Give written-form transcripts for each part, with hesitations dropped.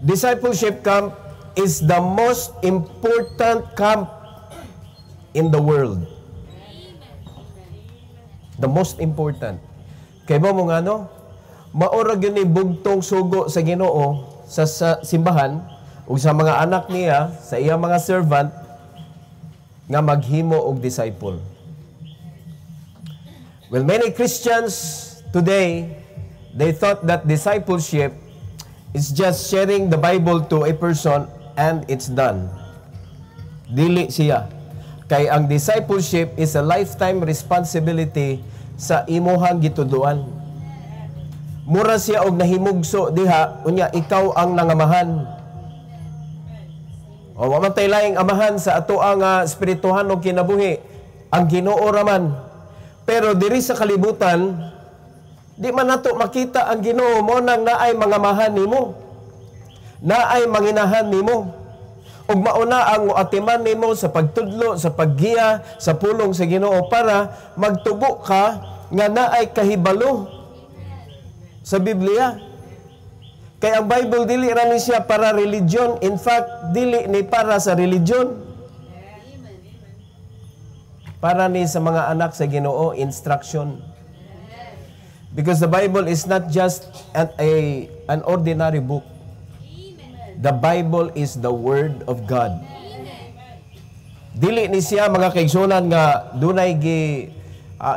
Discipleship camp is the most important camp in the world. The most important. Kaya ba mo nga no? Maorag yun ni bugtong sugo sa Ginoo sa simbahan ug sa mga anak niya, sa iyang mga servant nga maghimo og disciple. Well, many Christians today, they thought that discipleship is just sharing the Bible to a person and it's done. Dili siya. Kay ang discipleship is a lifetime responsibility sa imuhang gituduan. Mura siya og nahimugso diha, unya ikaw ang nangamahan. O mamatay laing amahan sa ato ang espirituhan o kinabuhi, ang Ginoo raman. Pero diri sa kalibutan, di man nato makita ang Ginoo mo nang naay mangamahan nimo. Naay manginahan nimo. Ug mauna ang atiman nimo sa pagtudlo, sa paggiya, sa pulong sa Ginoo para magtubo ka nga naay kahibalo sa Biblia. Kaya ang Bible dili ra ni siya para religion. In fact, dili ni para sa religion. Para ni sa mga anak sa Ginoo, instruction. Because the Bible is not just an ordinary book. The Bible is the Word of God. Dili ni siya mga kaigsunan nga dunay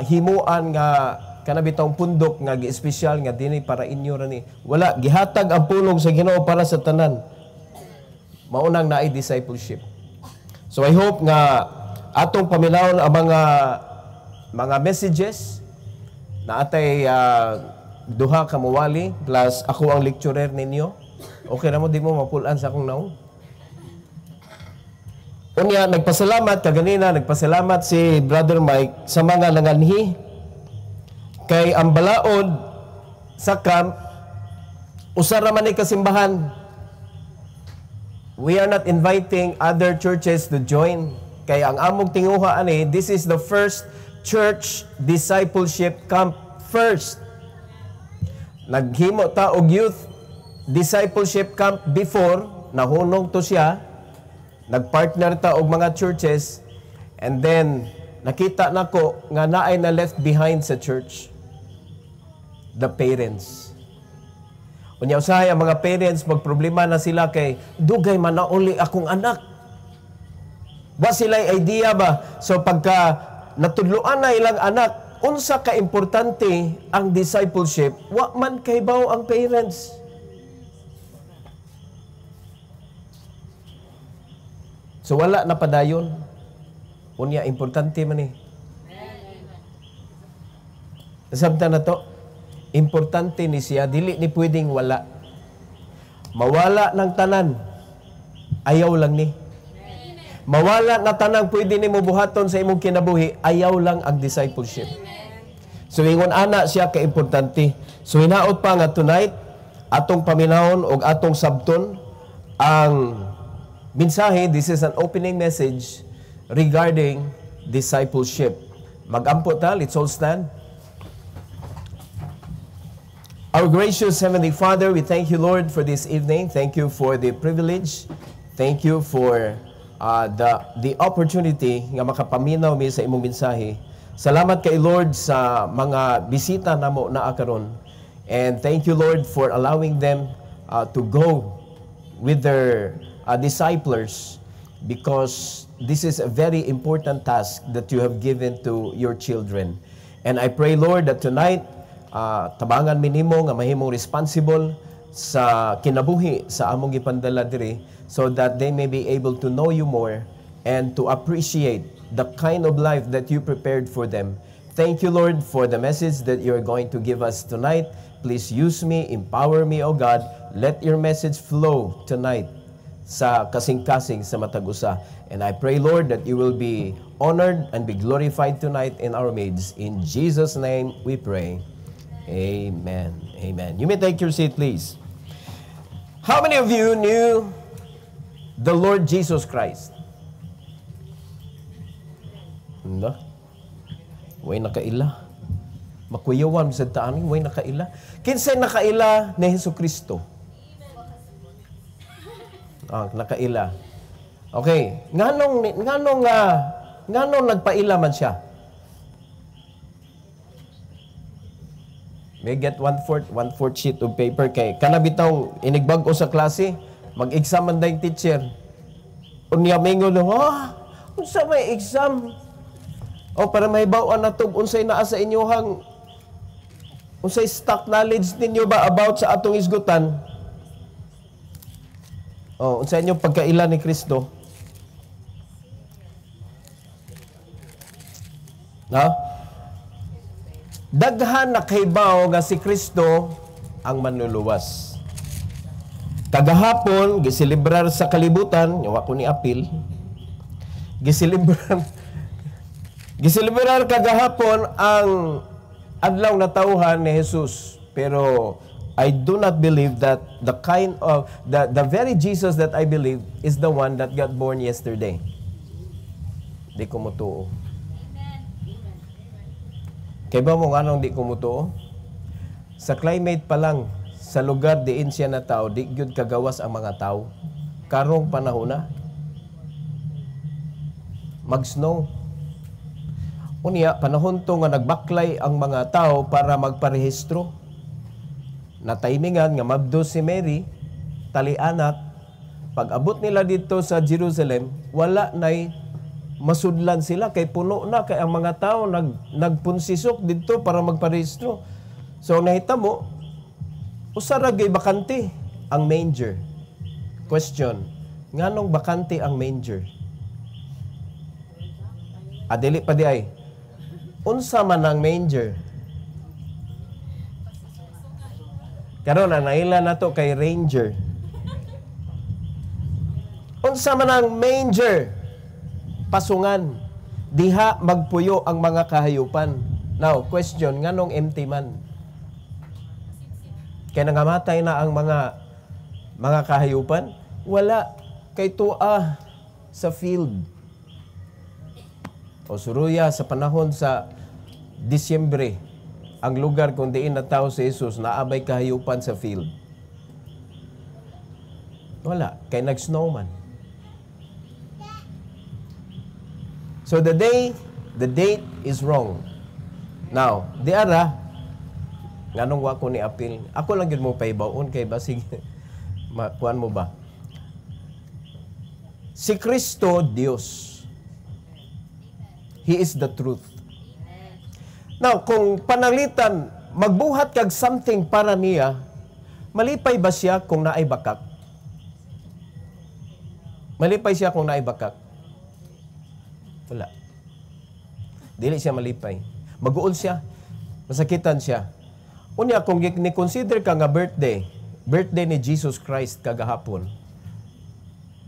himuan nga kanabitong pundok nga gi-espesyal nga dinhi para inyo ra ni. Wala, gihatag ang pulong sa Ginoo para sa tanan. Maunang naay discipleship. So I hope nga atong paminawon ang mga messages na atay duha ka mawali plus ako ang lecturer ninyo. Okay na mo, di mo mapulaan sa akong naong. Unya, nagpasalamat kaganina, nagpasalamat si Brother Mike sa mga nanganhi. Kay ang balaod sa camp, usara man ni kasimbahan. We are not inviting other churches to join. Kay ang among tinguha ani, this is the first church discipleship camp first. Naghimo ta og youth discipleship camp before, nahunong to siya, nagpartner ta og mga churches, and then nakita nako nga naay na left behind sa church. The parents. Unya usahay ang mga parents, magproblema na sila kay dugay man na uli akong anak. Wa sila'y idea ba? So pagka natudloan na ilang anak, unsa ka importante ang discipleship, wa man kahibaw ang parents. So wala na padayon. Unya importante man eh. Sabta na to, importante ni siya, dili ni pwedeng wala. Mawala ng tanan, ayaw lang ni. Mawala na tanan, pwede ni mo buhaton sa imong kinabuhi, ayaw lang ang discipleship. So ingon ana siya ka importante. So hinaot pa nga tonight, atong paminahon og atong sabton ang mensahe. This is an opening message regarding discipleship. Mag-ampo ta, let's all stand. Our gracious Heavenly Father, we thank you, Lord, for this evening. Thank you for the privilege. Thank you for the opportunity nga makapaminaw mi sa imong mensahe. Salamat kay Lord sa mga bisita namo na karon. And thank you, Lord, for allowing them to go with their disciples, because this is a very important task that you have given to your children. And I pray, Lord, that tonight tabangan mi nimo nga mahimong responsible sa kinabuhi sa among gipandala diri, so that they may be able to know you more and to appreciate the kind of life that you prepared for them. Thank you, Lord, for the message that you're going to give us tonight. Please use me, empower me, O God. Let your message flow tonight sa kasing-kasing sa matag usa. And I pray, Lord, that you will be honored and be glorified tonight in our midst. In Jesus' name we pray. Amen. Amen. You may take your seat, please. How many of you knew the Lord Jesus Christ? No? Way nakaila. Makuyawan sa taan, way nakaila. Kinsay nakaila ni Jesu Kristo? nakaila. Okay, nganong nagpaila man siya? May get one-fourth sheet of paper kay kanabitaw inigbag-o sa klase, mag-exam man dayong teacher. Unya mingon, unsa may exam? O para mahibaw-an natog unsay naa sa inyohang unsay stock knowledge ninyo ba about sa atong isgutan? O unsay inyong pagkaila ni Kristo? No? Daghan na kahibaw nga si Kristo ang manluluwas. Kagahapon, giselebrar sa kalibutan, yawa ko ni apil, giselebrar kagahapon ang adlaw na tawhan ni Jesus. Pero I do not believe that the very Jesus that I believe is the one that got born yesterday. Di ko mutuo. Kaya ba mo nga nung di kumutuo? Sa climate pa lang, sa lugar diin siya na tao, di gyud kagawas ang mga tao. Karong panahon na. Mag-snow. Unya, panahon to nga nagbaklay ang mga tao para magparehistro. Natimingan nga mabdo si Mary, tali-anak. Pag-abot nila dito sa Jerusalem, wala na'y masudlan sila kay puno na kay ang mga tao nagpunsisok dito para magparehistro. So nahitabo usa ra gay bakante ang manger. Question, nganong bakante ang manger? Adili pa di ay. Unsa man ang manger? Karon na naila nato kay ranger. Unsa man ang manger? Pasungan. Diha magpuyo ang mga kahayupan. Now, question, nganong empty man? Kaya nangamatay na ang mga kahayupan? Wala. Kay tua sa field. O suruya sa panahon sa Disyembre, ang lugar kung diin na tao si Jesus, naabay kahayupan sa field. Wala. Kay nag-snowman. So the date is wrong. Now, di ara, nganong wa ko ni apil, ako lang yun mo paibawon kay basig, kuan mo ba? Si Kristo, Diyos. He is the truth. Now, kung pananglitan, magbuhat kag something para niya, malipay ba siya kung naay bakak? Malipay siya kung naay bakak? Wala. Dili siya malipay. Maguol siya. Masakitan siya. Unya, kung ni-consider ka nga birthday ni Jesus Christ kagahapon,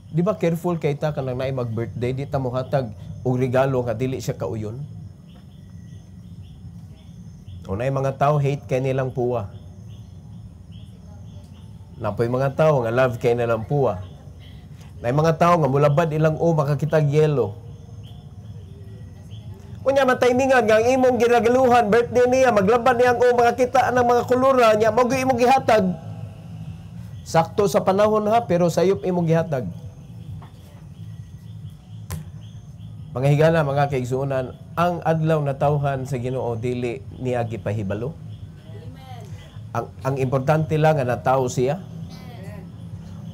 di ba careful kay ta ka nang naay mag-birthday, di ta mo hatag og regalo nga dili siya kauyon? Unay mga tao hate kay nilang puwa. Napoy mga tao nga love kay nilang puwa. Nay mga tao nga mulabad ilang makakitag yelo. Kunya matimingan nga ang imong ginagaluhan, birthday niya, maglabad niya ang makakita ng mga kulura niya, mag imong gihatag. Sakto sa panahon ha, pero sayop imong gihatag. Mga higala, mga kaigsuunan, ang adlaw na tawhan sa Ginoo dili niya gipahibalo. Ang importante lang nga natawo siya.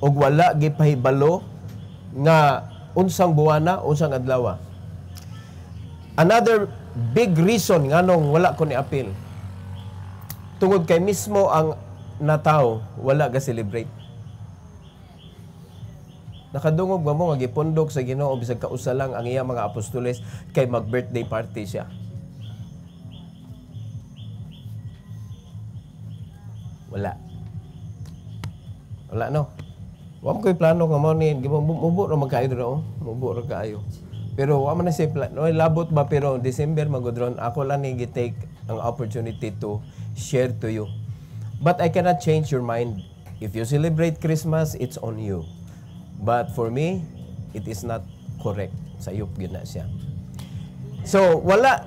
Og wala gipahibalo nga unsang buwana, unsang adlaw. Another big reason nganong wala ko ni apil. Tungod kay mismo ang natawo wala ga celebrate. Nakadungog ba mo nga gipundok sa Ginoo bisag kausa lang ang iya mga apostoles kay mag-birthday party siya. Wala. Wala no. Wa mo koy plano nga mo ni mubo ra magkaayo ro, mubo ra kaayo. Pero wa man na say plano, labot ba pero December magudron ako lang ni gi-take ang opportunity to share to you. But I cannot change your mind. If you celebrate Christmas, it's on you. But for me, it is not correct. Sayop gyud na siya. So wala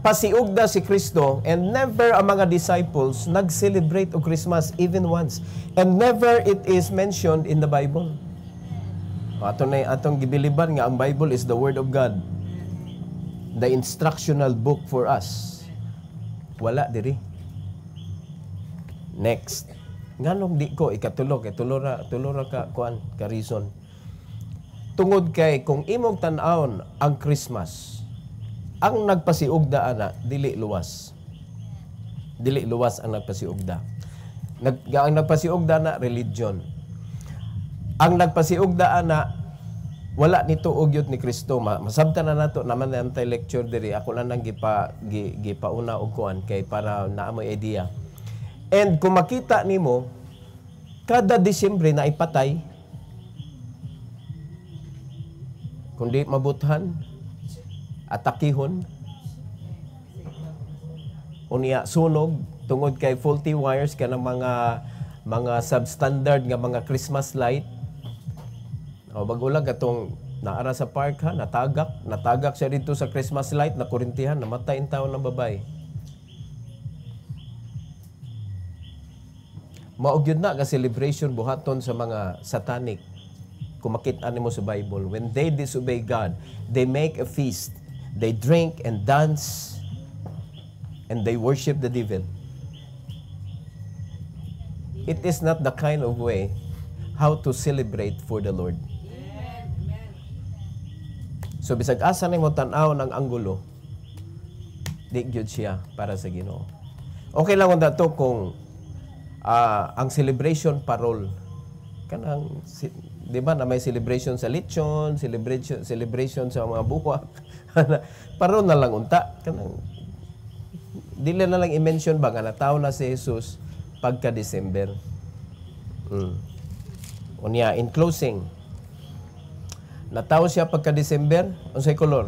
nagpasiugda si Kristo and never ang mga disciples nag-celebrate o Christmas even once. And never it is mentioned in the Bible. Atong gibiliban nga ang Bible is the Word of God. The instructional book for us. Wala diri. Next. Nganong di ko ikatulog, tulora ka kuan ka reason. Tungod kay kung imong tan-awon ang Christmas, ang nagpasiugda ana dili luwas. Dili luwas ang nagpasiugda. Ang nagpasiugda na religion. Ang nagpasiugda ana wala nito ugyot ni Kristo. Masabtan na nato naman ang lecture diri. Ako lang nang gipauna og kuan kay para naamoy idea. And kung makita nimo kada Disyembre na ipatay kundi mabuthan atakihon unya sunog tungod kay faulty wires kanang mga substandard nga mga Christmas light. O bagulag atong naara sa park ha, natagak siya dito sa Christmas light, na kurintihan, namatay ang tao ng babae. Maugyod na ka celebration buhaton sa mga satanic. Kung makita mo sa Bible, when they disobey God, they make a feast, they drink and dance, and they worship the devil. It is not the kind of way how to celebrate for the Lord. So bisag asa nimo tan-aw ng anggulo, di gyud siya para sa Ginoo. Okay lang unda to kung ang celebration parol kanang di ba na may celebration sa lechon, celebration sa mga buwak. Parol na lang unta kanang dili na lang i-mention ba nga nataw na si Jesus pagka December. Unya in closing, nataw siya pagka December, unsay color?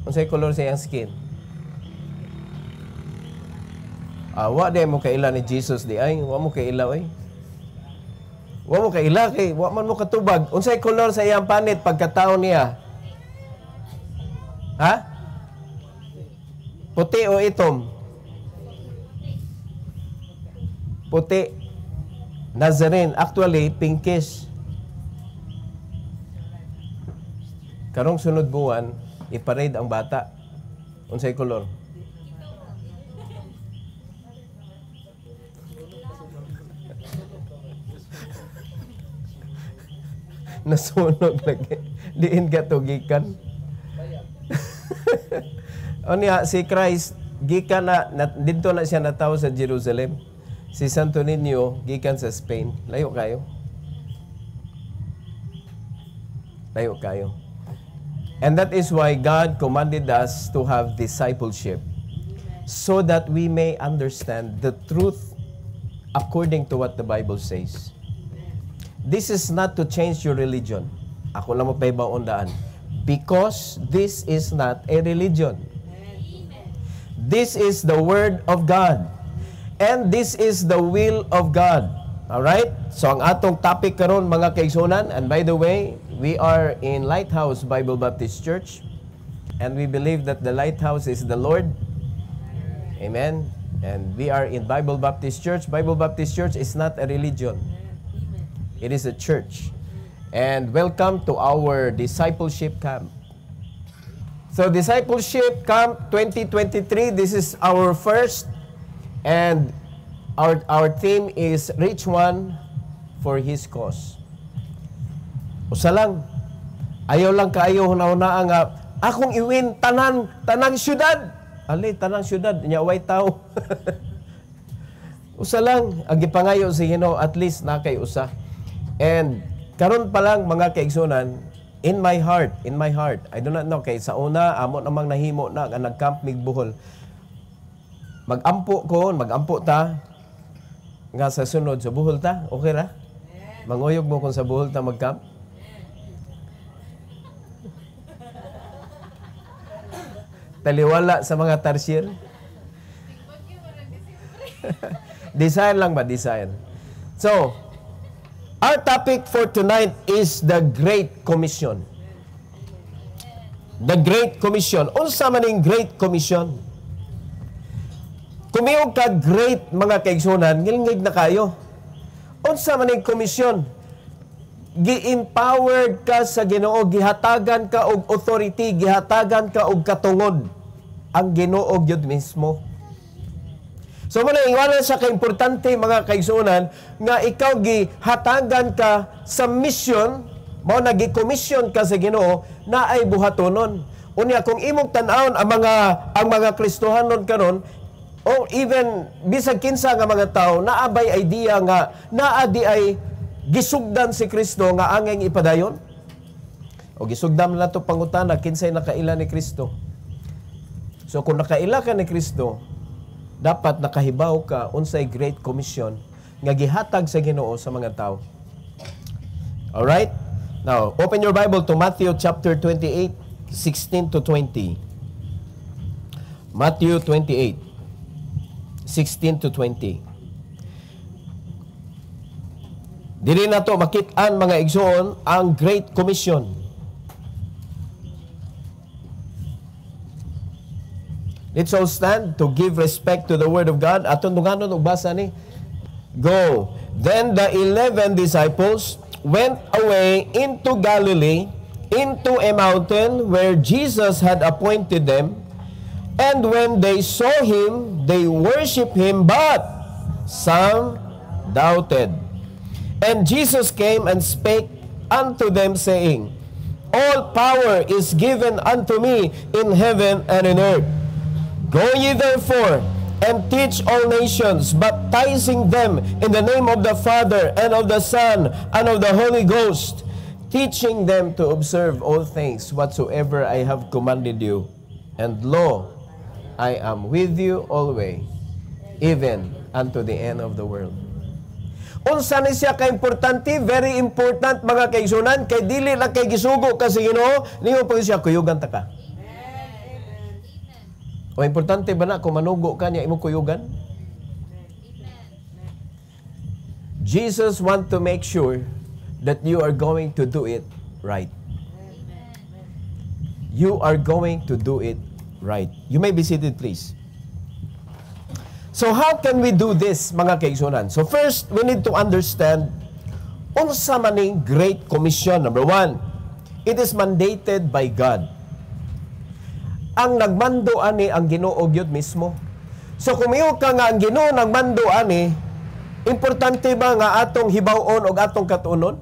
Unsay color sa iyang skin? Wa di mo kaila ni Jesus di ay, wa mo kaila ay. Wa mo kaila kay wa man mo katubag. Unsay color sa iyang panit pagkataon niya? Ha? Puti o itom? Puti. Nazarene, actually pinkish. Karong sunod buwan, iparade ang bata. Unsay color? Nasunog lagi. Diin ka to gikan. O niya, si Christ, gikan dito na siya nataw sa Jerusalem. Si Santo Niño, gikan sa Spain. Layo kayo. Layo kayo. And that is why God commanded us to have discipleship, so that we may understand the truth according to what the Bible says. This is not to change your religion. Ako lang mo pa ibang undaan. Because this is not a religion. This is the Word of God. And this is the will of God. Alright? So ang atong topic karon mga kaigsunan, and by the way, we are in Lighthouse Bible Baptist Church, and we believe that the lighthouse is the Lord. Amen? And we are in Bible Baptist Church. Bible Baptist Church is not a religion. It is a church. And welcome to our discipleship camp. So discipleship camp 2023, this is our first, and our theme is reach one for His cause. Usa lang, ayaw lang kaayo hunahuna nga akong iwin tanang syudad. Ali tanang syudad nya way tao. Usa lang ang gipangayo sa Ginoo, at least na kay usa. And karon pa lang mga kaigsunan, in my heart, I do not know, kay sa una, amo namang nahimo na, nga nag-camp mig Bohol. Magampo ta, nga sa sunod, sa Bohol ta, okay ra? Manguyog mo kung sa Bohol ta mag-camp? Taliwala sa mga tarsier? Design lang ba? Design. So, our topic for tonight is the Great Commission. The Great Commission. Unsa man ning Great Commission? Kumiyog ka great mga kaigsunan, ngilngig na kayo. Unsa man ning komisyon? Gi-empowered ka sa Ginoo, gihatagan ka og authority, gihatagan ka og katungod ang Ginoo gyud mismo. So man ingwala sa kaimportante mga kaigsunan nga ikaw gihatagan ka sa mission, mao na gi-commission ka sa Ginoo na ay buhatonon. Unya kung imong tan-awon ang mga Kristohanon karon, o even bisag kinsa nga mga tao naabay idea nga naa di ay gisugdan si Kristo nga angeng ipadayon, o gisugdan na to pangutana kinsay nakaila ni Kristo. So kung nakaila ka ni Kristo, dapat nakahibaw ka unsay Great Commission nga gihatag sa Ginoo sa mga tao. Alright? Now, open your Bible to Matthew chapter 28, 16 to 20. Matthew 28, 16 to 20. Dili na to makit-an mga igsoon ang Great Commission. Let's all stand to give respect to the Word of God. Atong dunganon og basa ni. Go. Then the 11 disciples went away into Galilee, into a mountain where Jesus had appointed them. And when they saw him, they worshiped him, but some doubted. And Jesus came and spake unto them, saying, All power is given unto me in heaven and in earth. Go ye therefore, and teach all nations, baptizing them in the name of the Father, and of the Son, and of the Holy Ghost, teaching them to observe all things whatsoever I have commanded you. And lo, I am with you always, even unto the end of the world. Unsa ni siya ka-importante? Very important mga kaigsunan, kay dili lang kay gisugo ka sa Ginoo, niyo pag siya kuyugan ta ka. O importante ba na kung manugo ka niya imong kuyugan? Jesus want to make sure that you are going to do it right. You are going to do it right. You may be seated, please. So how can we do this, mga kaigsunan? So first, we need to understand unsa maning Great Commission. Number one, it is mandated by God. Ang nagmando ani ang Ginoo gyud mismo. So kung miyo ka nga ang Ginoo nagmando ani, importante ba nga atong hibaw-on og atong katunon?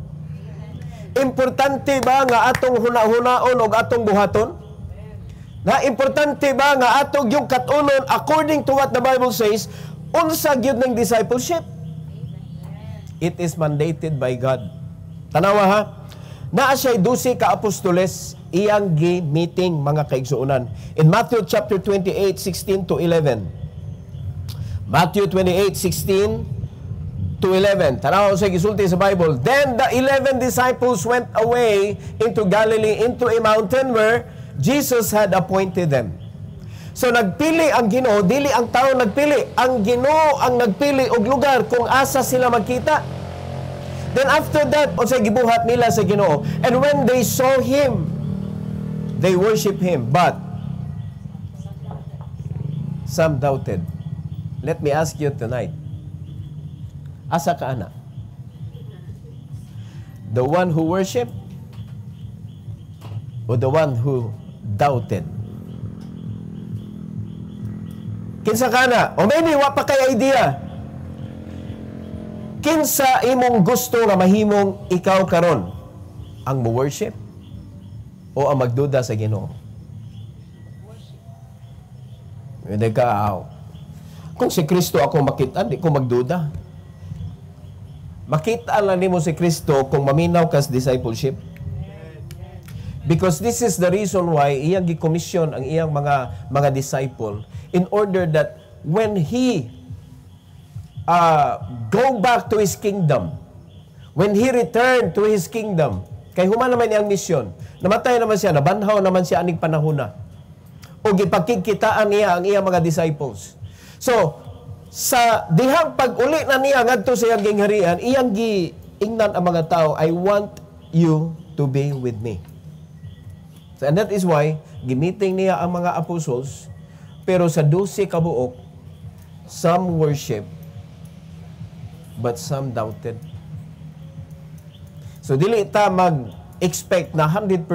Importante ba nga atong huna-hunaon og atong buhaton? Na importante ba nga atong yung katunon according to what the Bible says, unsa gyud ng discipleship? It is mandated by God. Tanawa ha, naa siya 12 ka apostoles iyang gi-meeting mga kaigsuonan. In Matthew chapter 28, 16 to 11. Matthew 28, 16 to 11. Tanawa sa gisulti sa Bible. Then the 11 disciples went away into Galilee, into a mountain where Jesus had appointed them. So nagpili ang Ginoo, dili ang tao nagpili. Ang Ginoo ang nagpili og lugar kung asa sila magkita. Then after that, unsay gibuhat nila sa Ginoo. And when they saw him, they worship him, but some doubted. Let me ask you tonight. Asa ka ana? The one who worship or the one who doubted? Kinsa ka na? O maybe wa pa kay idea. Kinsa imong gusto nga mahimong ikaw karon? Ang mo-worship o ang magduda sa Ginoo? Hindi ka, kung si Kristo ako makita, di ko magduda. Makita lang nimo si Kristo kung maminaw ka sa discipleship. Because this is the reason why iyang gi-commission ang iyang mga disciple in order that when he go back to his kingdom, when he return to his kingdom, kay human naman iyang mission, namatay naman siya, nabanhaw naman siya aning panahona, o gipakigkitaan niya ang iyang mga disciples. So, sa dihang pag-uli na niya ngadto sa iyang gingharian, iyang giingnan ang mga tao, I want you to be with me. So, and that is why gimiting niya ang mga apostles, pero sa 12 kabuok, some worship, but some doubted. So, dili ta mag-expect na 100%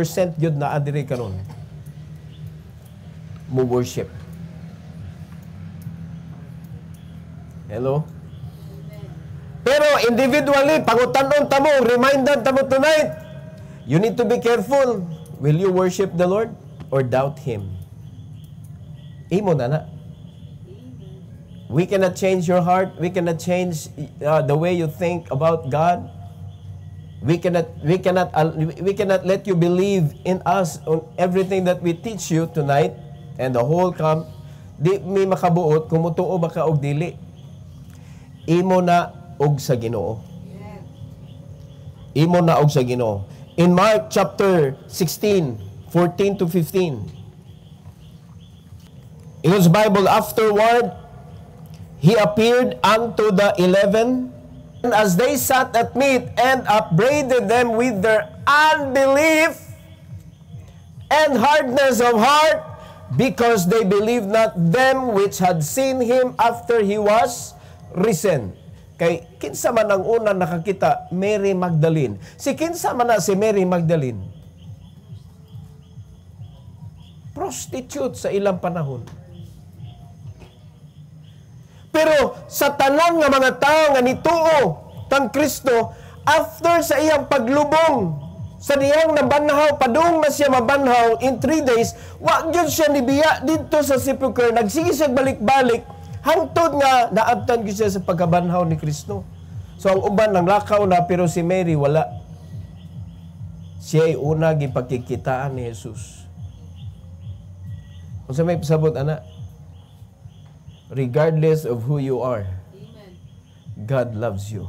yun na adiri karon mo worship. Hello? Pero individually, pangutan-on tamo, reminder tamo tonight, you need to be careful. Will you worship the Lord or doubt Him? Imo na na. We cannot change your heart. We cannot change the way you think about God. We cannot let you believe in us on everything that we teach you tonight and the whole camp. Di may makabuot kung mutuo ba ka og dili. Imo na og sa Ginoo. Imo na og sa Ginoo. In Mark chapter 16, 14 to 15. In His Bible, afterward, He appeared unto the 11, and as they sat at meat, and upbraided them with their unbelief and hardness of heart, because they believed not them which had seen Him after He was risen. Kay kinsa man ang una nakakita, Mary Magdalene. Si kinsa man na si Mary Magdalene? Prostitute sa ilang panahon. Pero sa tanan nga mga tao nga nituo kang Kristo, after sa iyang paglubong sa diyang nabanhaw, padung na siya mabanhaw in 3 days, wa gyud siya nibiya dito sa sepulchre, nagsige siya balik-balik, hangtod nga naabtan gyud siya sa pagkabanhaw ni Kristo. So ang uban nang lakaw na, pero si Mary wala. Siya ay una gipagkikitaan ni Jesus. Unsa may pasabot ana? Regardless of who you are, God loves you.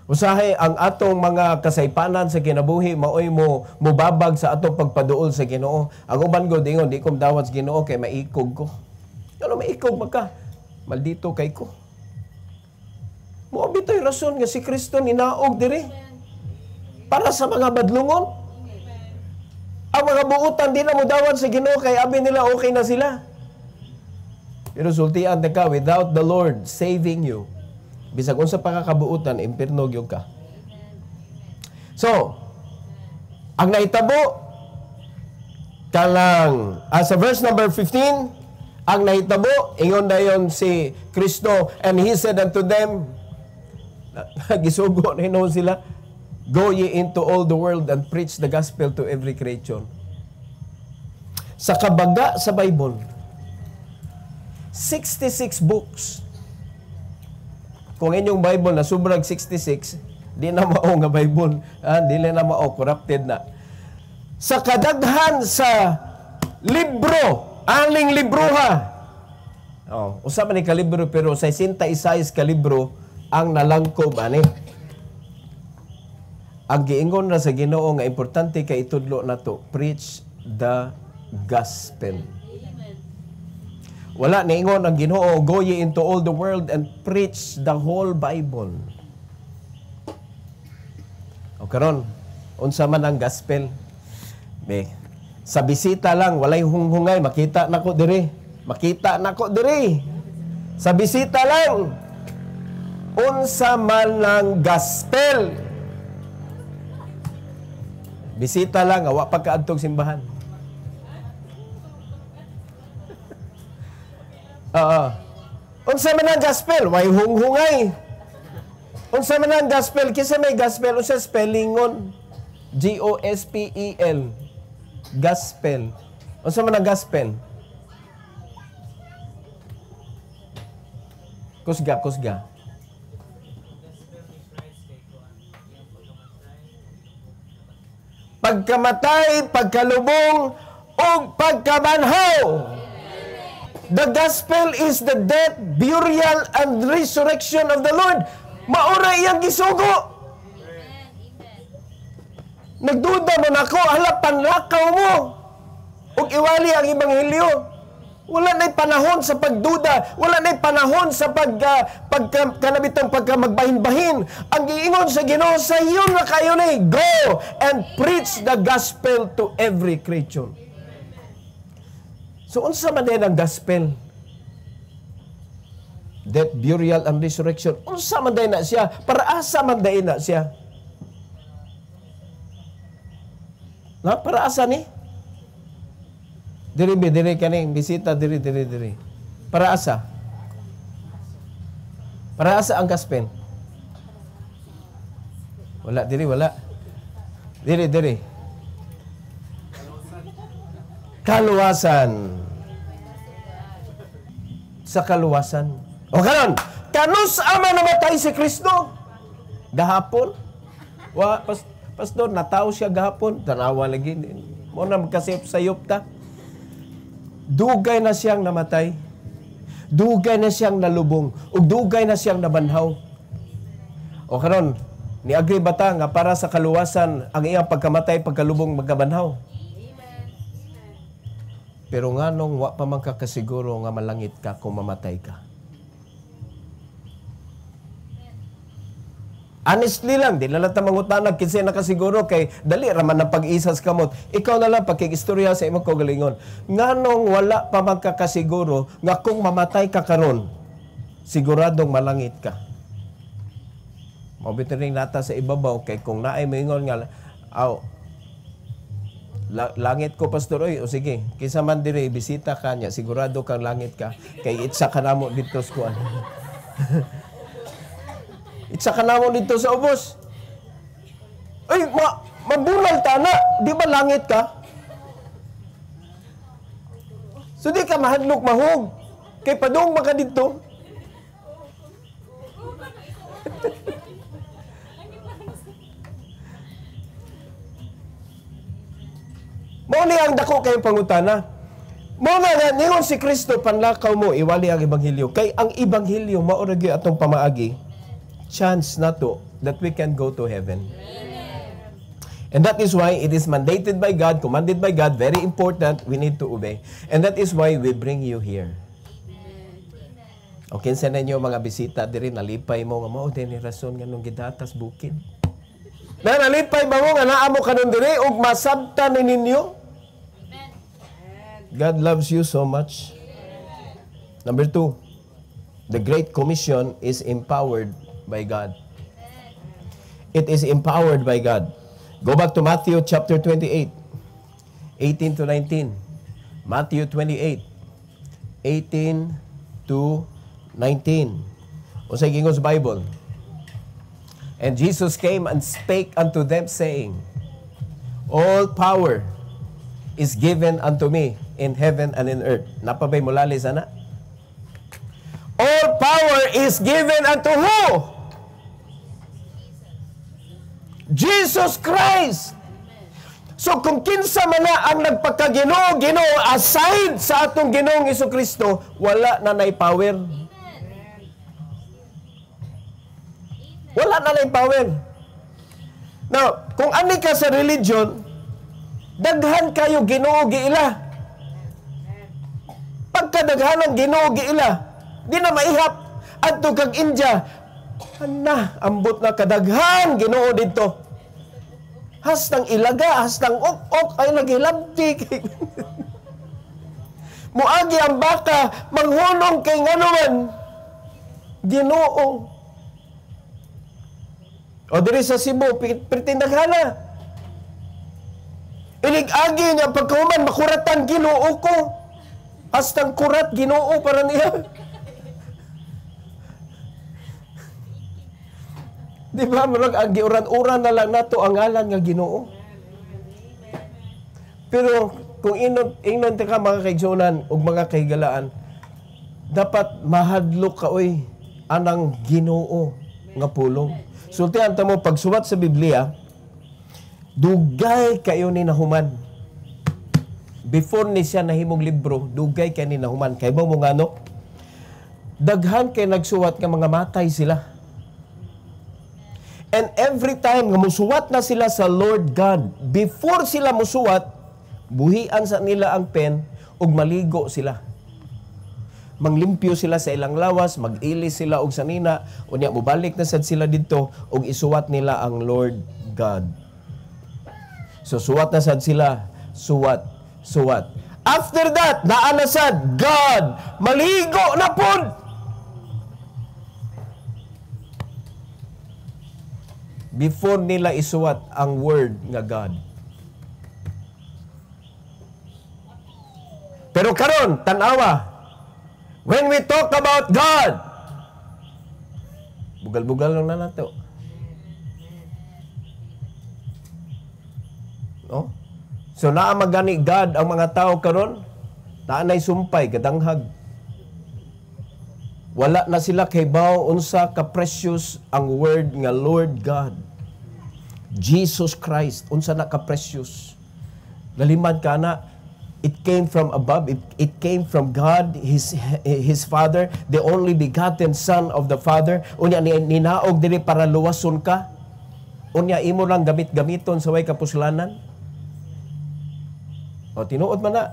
Usahay ang atong mga kasaypanan sa kinabuhi, maoy mo mubabag sa atong pagpaduol sa Ginoo. Ang uban ko dingon, di ko dawat sa Ginoo kay maikog ko. Ano maikog magka? Maldito kay ko. Mo bitoy rason nga si Kristo ninaog diri para sa mga badlungon. Ang mga buutan di na mo dawat sa Ginoo kay abi nila okay na sila. Pero sultian ka, without the Lord saving you, bisag unsa pa kakabuutan, impierno gyud ka. So, ang naitabo kalang sa verse number 15, ang naitabo ingon dayon si Kristo, and He said unto them, gisugo na hinuon sila, go ye into all the world and preach the gospel to every creature. Sa kabaga sa Bible, 66 books. Kung inyong Bible na sobrang 66, di na mao nga Bible, dili na mao, corrupted na. Sa kadaghan sa libro, aling libro ha. Usa man ni kalibro, pero 66 kalibro ang nalangkob ani. Ang giingon na sa Ginoo nga importante kay itudlo nato, preach the gospel. Wala niingon ang Ginoo, go ye into all the world and preach the whole Bible. O karon, unsa man ang gospel? Sa bisita lang, walay hunghungay, makita nako diri. Makita nako diri. Sa bisita lang, unsa man ang gospel? Bisita lang, awa pa kaadtog simbahan. Unsa man ang gospel? Way hunghungay. Unsa man ang gospel? Kisa may gospel, unsa spellingon? G-O-S-P-E-L. Gospel. Unsa man ang gospel? Kusga. Pagkamatay, pagkalubong, o pagkabanhaw. The gospel is the death, burial, and resurrection of the Lord. Maura iyang gisugo. Nagduda mo na ko, hala, panlakaw mo. Ug iwali ang ebanghelyo. Wala na'y panahon sa pagduda. Wala na'y panahon sa kanabitang pagkamagbahin-bahin. Ang giingon sa Ginoo, sa iyo na kayo na, go and preach the gospel to every creature. So, unsa man din ang gospel? Death, burial, and resurrection. Unsa man din na siya? Para asa man din na siya? Na, para asa ni? Diri kaning bisita diri. Para asa? Para asa ang gospel? Wala wala. Diri. Kaluwasan. Sa kaluwasan. O karon, kanus ama namatay si Kristo? Gahapon? Pastor, nataw siya gahapon. Tanawa lagi. Mo na magkasayop ta. Dugay na siyang namatay. Dugay na siyang nalubong. Ug dugay na siyang nabanhaw. O karon, niagri ba ta nga para sa kaluwasan ang iyang pagkamatay, pagkalubong, magkabanhaw? Pero nganong wa pa man ka kasiguro nga malangit ka kung mamatay ka? Honestly lang, di na lang mangutanag kinsa nakasiguro kay dali raman ng pag-isa sa kamot. Ikaw na lang pagkikistorya sa imong kaugalingon. Nganong wala pa magkakasiguro nga kung mamatay ka karon, siguradong malangit ka. Mabitiring nata sa ibabaw kay kung naay moingon nga langit ko pastor oy, o sige, kinsa man diri bisita ka nya, sigurado kang langit ka kay itsa ka namo dito sa kuan. Itsa ka namo dito sa ubos. Ay, mabunal ta na. Di ba langit ka? So di ka mahadlok mahog. Kay padung maka dito. Mao ni ang dako kayong pangutana. Mao na ningon si Kristo panlakaw mo iwali ang ebanghelyo. Kay ang ebanghelyo mao ra gyud atong pamaagi. Chance na to that we can go to heaven. Amen. And that is why it is mandated by God, commanded by God, very important, we need to obey. And that is why we bring you here. O kinsa ninyo mga bisita diri nalipay mo nga mao din ni rason nga nung gidatas bukid. Na nalipay ba mo nga naa mo kanon diri ug masabtan ni ninyo? God loves you so much. Number 2, the Great Commission is empowered by God. It is empowered by God. Go back to Matthew chapter 28, 18 to 19. Matthew 28, 18 to 19. O sa gingon sa Bible. And Jesus came and spake unto them, saying, all power is given unto me in heaven and in earth. Napabay mo lali sana? All power is given unto who? Jesus Christ. So kung kinsa man na ang nagpakaginoo aside sa atong Ginoong Jesucristo, wala na nay power. Wala na nay power. Now, kung ani ka sa religion, daghan kayo Ginoo giila. Pagkadaghan ang Ginoo giila, di na maihap adto kag India. Ana, ambot na kadaghan Ginoo dito. Hastang ilaga, hastang ok ay nagilabtik. Muagi ang baka, manghunong kay nganuman. Ginoo. O diri sa Cebu, pertindaghana. Ilig-agi niya pagkahuman, makuratan Ginoo ko. Hastang kurat Ginoo para niya. Di ba, marag ang giuran-uran na lang nato ang ngalan nga Ginoo. Pero kung inon ka mga kaigsunan o mga kahigalaan, dapat mahadlok ka oy anang Ginoo nga pulong. Sultihan ta mo pagsuwat sa Biblia, dugay kayo ni nahuman. Before ni siya nahimong libro, dugay kay ni nahuman. Kay mo nga no? Daghan kay nagsuwat nga mga matay sila. And every time nga musuwat na sila sa Lord God, before sila musuwat, buhian sa nila ang pen ug maligo sila. manglimpyo sila sa ilang lawas, mag-ilis sila og sanina, unya mubalik na sad sila didto og isuwat nila ang Lord God. So suwat na sad sila, suwat. After that, naa na sad God, maligo na pud. Before nila isuwat ang word nga God. Pero karon, tanawa, when we talk about God, bugal-bugal lang na nato. No? So naa magani God ang mga tao karon, naa nay sumpay kadanghag. Wala na sila kay bawo unsa ka precious ang word nga Lord God. Jesus Christ unsa na ka precious. Laliman kana, it came from above. It came from God, His Father, the only begotten Son of the Father. Unya ninaog diri para luwason ka. Unya imo lang gamit-gamiton sa way kapuslanan. O tinuod man na.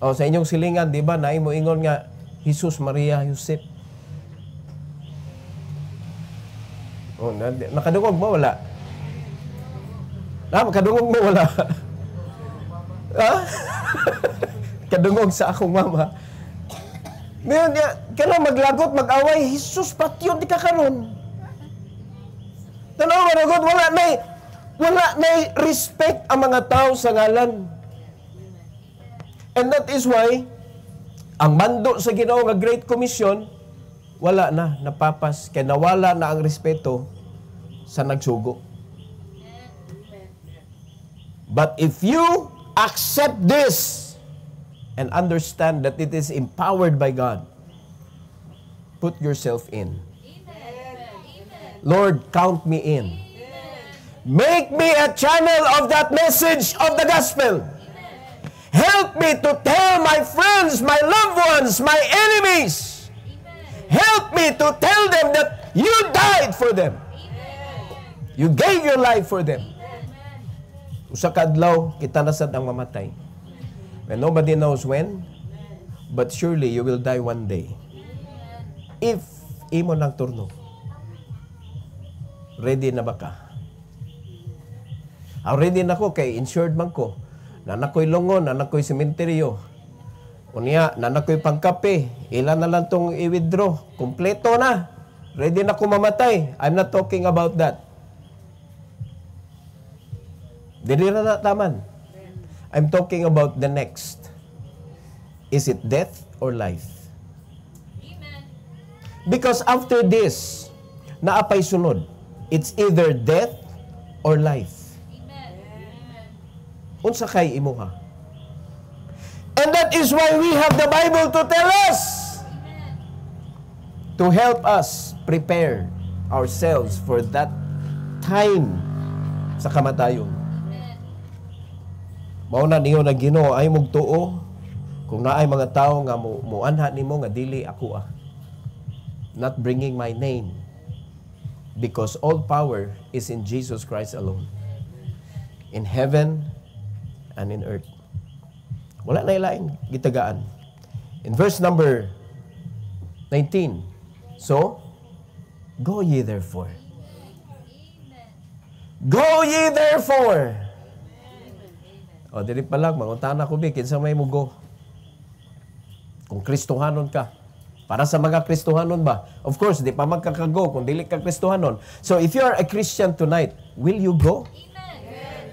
O sa inyong silingan, di ba, na imo ingon nga Jesus, Maria, Josep. O nakadungog mo wala? Makadungog mo wala? Ha? Kadungog sa akong mama. Ngayon, kailan maglagot, mag-away, Jesus, patyon di ka karon. Tanaw, managot, wala na respect ang mga tao sa ngalan. And that is why, ang mando sa Ginoo nga Great Commission, wala na, napapas, kaya nawala na ang respeto sa nagsugo. But if you accept this and understand that it is empowered by God, put yourself in. Lord, count me in. Make me a channel of that message of the gospel. Help me to tell my friends, my loved ones, my enemies. Help me to tell them that you died for them. You gave your life for them. Usa ka adlaw, kita na sad ang mamatay. And nobody knows when, but surely you will die one day. If imo nang turno, ready na ba ka? Ready na ko kay insured man ko. Nanakoy lungon, nanakoy sementeryo. Unya, nanakoy pangkape. Ilan na lang tong i-withdraw. Kompleto na. Ready na ko mamatay. I'm not talking about that. Dili na taman. I'm talking about the next. Is it death or life? Amen. Because after this, naapay sunod. It's either death or life. Amen. Unsa kay imuha? And that is why we have the Bible to tell us. Amen. To help us prepare ourselves for that time sa kamatayon. Mao na niyo na Ginoo ay mugtuo kung naay mga tawo nga muanha nimo nga dili ako not bringing my name, because all power is in Jesus Christ alone, in heaven and in earth. Wala na ilain gitagaan. In verse number 19, so go ye therefore. Go ye therefore. O, dili pa lang, mangutana ko, kinsa may mugo. Kung Kristohanon ka. Para sa mga Kristohanon ba? Of course, di pa magkakago kung dili ka Kristohanon. So, if you are a Christian tonight, will you go? Amen.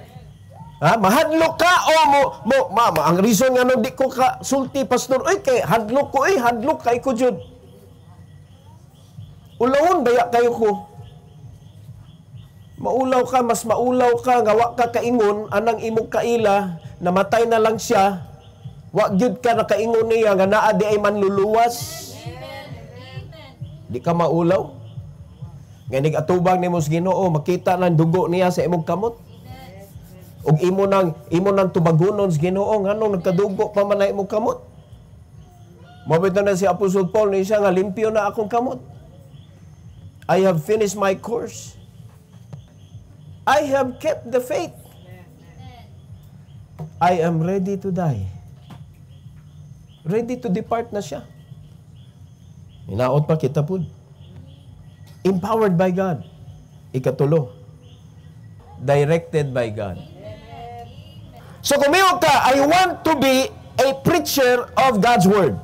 Ha? Mahadlok ka o ang reason nga no, di ko ka sulti, pastor, oy, kay hadlok ko, hadlok kay ko jud. Ulawon, baya kayo ko. Maulaw ka, mas maulaw ka, nga wa ka kaingon, anang imong kaila, namatay na lang siya, wa gyud ka nakaingon niya, nga naa di ay manluluwas. Amen. Di ka maulaw. Nganig atubang ni mos Ginoo, makita lang dugo niya sa imong kamot. Ug imo nang tubagunon sa Ginoo, nganong nagkadugo pa man na imong kamot. Mabito na si Apostol Paul ni siya nga limpyo na akong kamot. I have finished my course. I have kept the faith. I am ready to die. Ready to depart na siya. Hinaot pa kita po. Empowered by God. Ikatulo, directed by God. So kumiyo ka, I want to be a preacher of God's Word.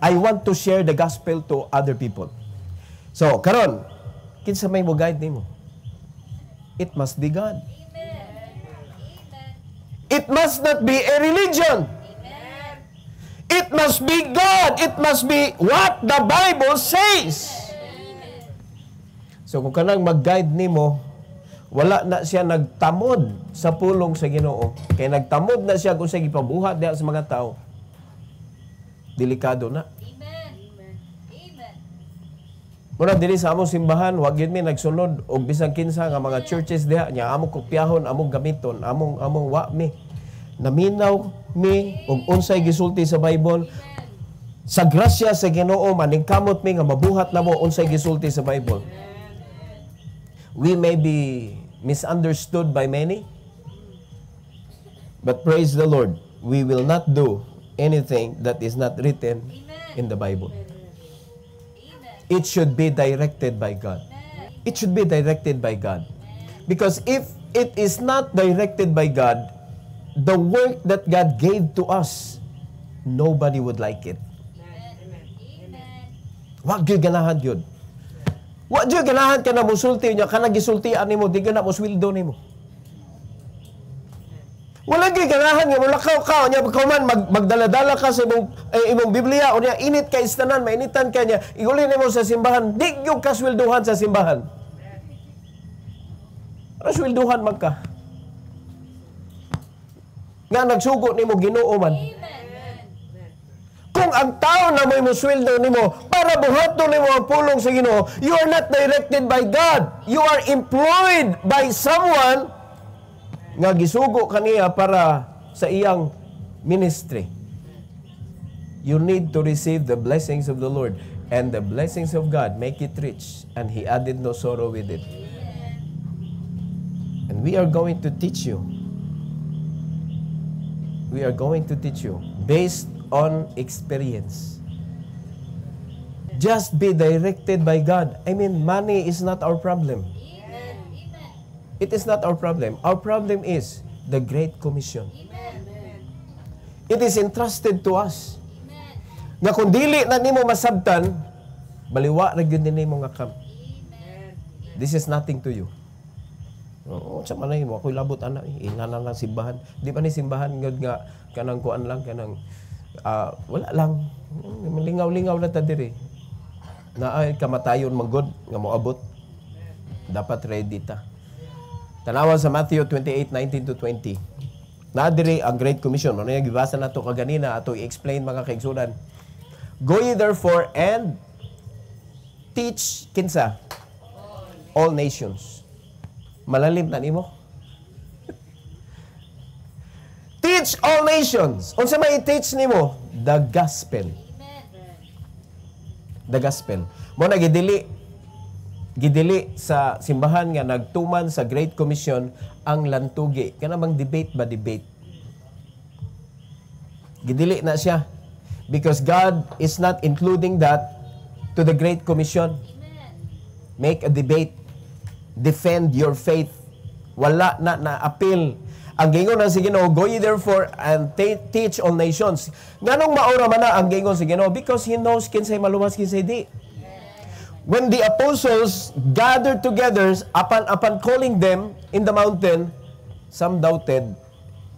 I want to share the gospel to other people. So, karon, kinsa may mo guide nimo? It must be God. It must not be a religion. It must be God. It must be what the Bible says. So kung kanang mag-guide nimo, wala na siya nagtamod sa pulong sa Ginoo. Kaya nagtamod na siya kung sa gipabuhat diha sa mga tao. Delikado na. Muna dili sa among simbahan, wag yun mi nagsunod og bisag kinsa nga mga churches diha nya among kopyahon, among gamiton, among wa mi. Naminaw mi og unsay gisulti sa Bible. Sa grasya sa Ginoo maningkamot mi nga mabuhat namo unsay gisulti sa Bible. We may be misunderstood by many, but praise the Lord, we will not do anything that is not written in the Bible. It should be directed by God. It should be directed by God. Because if it is not directed by God, the work that God gave to us, nobody would like it. Wag gyud ganahan gyud. Wag gyud ganahan ka na musulti nya kana gisultian nimo di ka na musweldo nimo. Wala gyud ganahan nga mulakaw ka nya pagkuman magdala-dala ka sa imong Biblia o nya init ka istanan mainitan ka nya iguli nimo sa simbahan di gyud ka sweldohan sa simbahan. Para sweldohan man ka. Nga nagsugo nimo Ginoo man. Kung ang tao na may musweldo nimo para buhaton nimo ang pulong sa Ginoo, you are not directed by God. You are employed by someone nga gisugo kaniya para sa iyang ministry. You need to receive the blessings of the Lord, and the blessings of God make it rich, and He added no sorrow with it. And we are going to teach you. We are going to teach you based on experience. Just be directed by God. I mean, money is not our problem. It is not our problem. Our problem is the Great Commission. It is entrusted to us. Nga kung dili na nimo masabtan, baliwa ra gyud nimo nga kam. This is nothing to you. Oo, sa manay mo, ako'y labot ana, inana lang simbahan. Di ba ni simbahan nga kanang kuan lang, kanang wala lang. Lingaw-lingaw na ta diri. Na ay kamatayon manggod nga moabot. Dapat ready ta. Tanawan sa Matthew 28:19-20. Na diri ang Great Commission. Ano yung gibasa na to kaganina ato i-explain mga kaigsunan. Go ye therefore and teach kinsa all nations. Malalim na nimo. Teach all nations. Unsa may i-teach nimo? The gospel. The gospel. Mo na gidili sa simbahan nga nagtuman sa Great Commission ang lantugi. Kana bang debate ba debate? Gidili na siya. Because God is not including that to the Great Commission. Make a debate. Defend your faith. Wala na appeal. Ang gingon na si Ginoo, go ye therefore and teach all nations. Nganong maura man na ang gingon si Ginoo? Because He knows kinsay maluwas kinsay di. When the apostles gathered together, upon calling them in the mountain, some doubted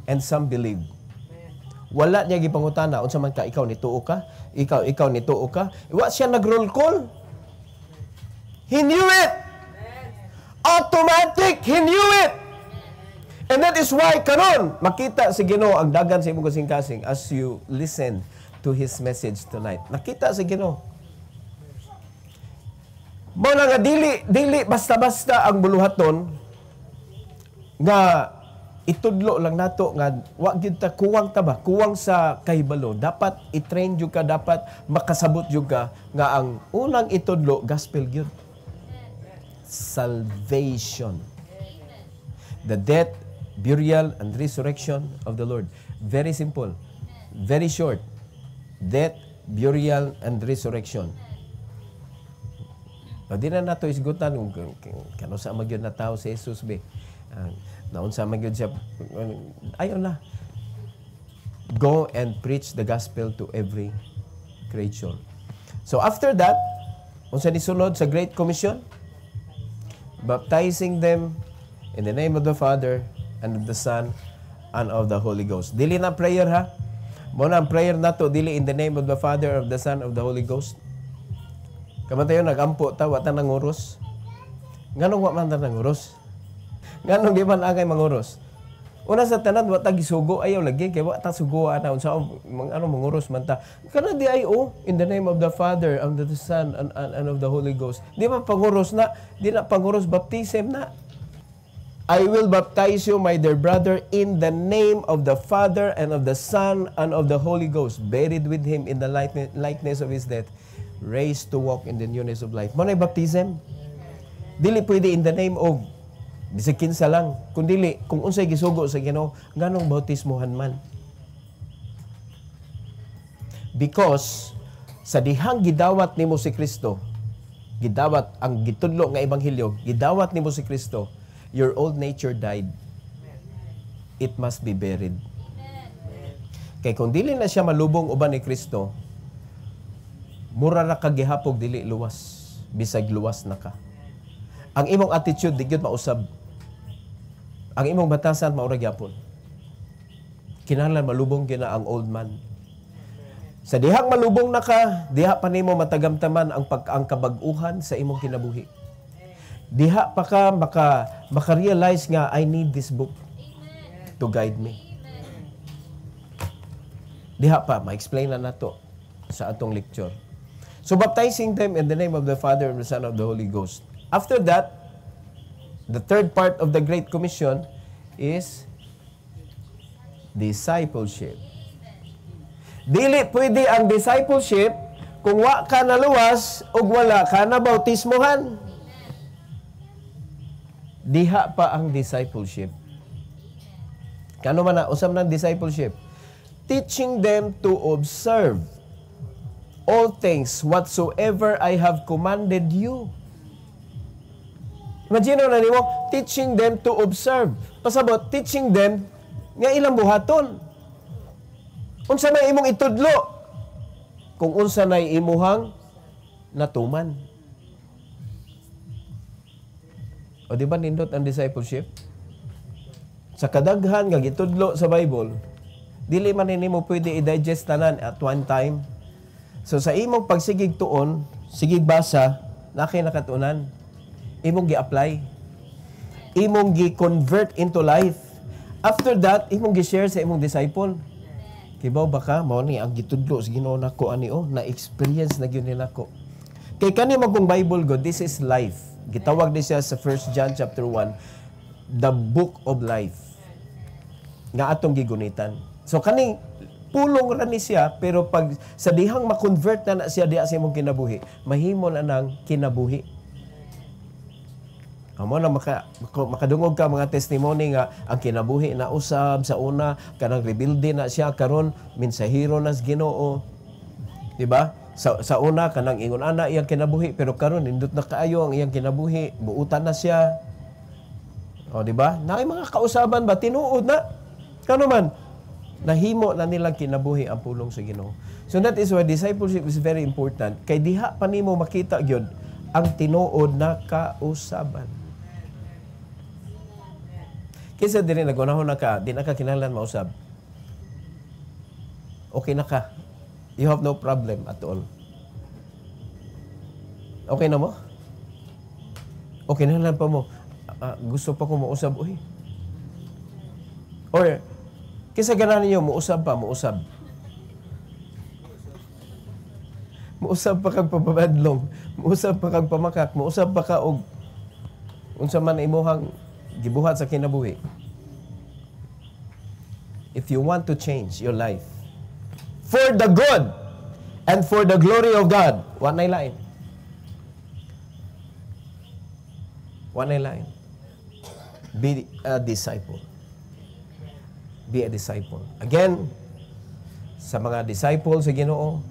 and some believed. Wala niya gipangutana unsa man ka, ikaw nituo ka? Ikaw nituo ka? Wa siya nag-roll call. He knew it. Automatic, He knew it. And that is why karon makita si Ginoo ang dagan sa imong kasing-kasing as you listen to His message tonight. Nakita si Ginoo. Mo na nga dili basta-basta ang buluhaton nga itudlo lang nato nga wa gyud ta kuwang ta ba? Kuwang sa kahibalo. Dapat i-train jud ka, dapat makasabot jud ka nga ang unang itudlo gospel gyud. Salvation. The death, burial, and resurrection of the Lord. Very simple. Very short. Death, burial, and resurrection. O di na nato isgutan kano sa magyud na tao si Jesus be. Naon sa magyud siya ayon na. Go and preach the gospel to every creature. So after that, unsa ni sunod sa Great Commission? Baptizing them in the name of the Father and of the Son and of the Holy Ghost. Dili na prayer ha. Mo na ang prayer nato dili in the name of the Father, of the Son, of the Holy Ghost. Kamatayo nagampo ta wa ta nanguros. Nganong wa man ta nanguros? Nganong di man agay manguros? Una sa tanan wa ta gisugo ayaw lagi kay wa ta sugo ana unsa manguros man ta. Kana di ay in the name of the Father, of the Son and of the Holy Ghost. Di man panguros na, di na panguros baptism na. I will baptize you, my dear brother, in the name of the Father and of the Son and of the Holy Ghost, buried with him in the likeness of his death, raised to walk in the newness of life. Manay baptism? Dili pwede in the name of bisag kinsa lang. Kung dili, kung unsay gisugo sa Ginoo, nganong bautismohan man? Because sa dihang gidawat nimo si Kristo, gidawat ang gitudlo nga ebanghelyo, gidawat nimo si Kristo, your old nature died. It must be buried. Kay kung dili na siya malubong uban ni Kristo, mura ra ka gihapog dili luwas, bisag luwas na ka. Ang imong attitude di gyud mausab. Ang imong batasan maura gyapon. Kinahanglan malubong gina ang old man. Sa dihang malubong na ka, diha pa nimo matagamtaman ang kabag-uhan sa imong kinabuhi. Diha pa ka maka-realize nga I need this book to guide me. Diha pa ma-explain na nato sa atong lecture. So baptizing them in the name of the Father and the Son of the Holy Ghost. After that, the third part of the Great Commission is discipleship. Dili pwede ang discipleship kung wa ka naluwas ug wala ka na bautismohan. Diha pa ang discipleship. Kano man na usab ng discipleship? Teaching them to observe all things whatsoever I have commanded you. Imagine na nimo, teaching them to observe. Pasabot, teaching them nga ilang buhaton. Unsa may imong itudlo? Kung unsa nay imuhang natuman. O di ba nindot ang discipleship? Sa kadaghan nga gitudlo sa Bible, dili man nimo pwede i-digest tanan at one time. So sa imong pagsigig tuon, sigig basa, nakay nakatunan, imong gi-apply, imong gi-convert into life. After that, imong gi-share sa imong disciple. Kibaw ba ka, mao ni ang gitudlo sa Ginoo nako ani na-experience na gyud ni nako. Kay kani magong Bible go, this is life. Gitawag ni siya sa 1 John chapter 1, the book of life. Nga atong gigunitan. So kani pulong ra ni siya, pero pag sa dihang ma-convert na siya diha sa imong kinabuhi, mahimo na nang kinabuhi. Amo na makadungog ka mga testimony nga ang kinabuhi na usab sa una, kanang rebuilde na siya karon mensahero nas Ginoo. Di ba? Sa una kanang ingon ana iyang kinabuhi, pero karon nindot na kaayo ang iyang kinabuhi, buutan na siya. O di ba? Naay mga kausaban ba tinuod na? Kano man nahimo na nilang kinabuhi ang pulong sa Ginoo. So that is why discipleship is very important. Kay diha pa nimo makita gyud ang tinuod na kausaban. Kaysa diri nagunahon na ka, di na ka kinahanglan mausab. Okay na ka. You have no problem at all. Okay na mo? Okay na lang pa mo. Gusto pa ko mausab. Uy. Or, kaysa ganahan niyo, mausab pa, mausab. Mausab pa kag pababadlong. Mausab pa kag pamakak. Mausab pa ka og unsa man imuhang gibuhat sa kinabuhi. If you want to change your life for the good and for the glory of God, one line. One line. Be a disciple. Be a disciple. Again, sa mga disciples sa Ginoo,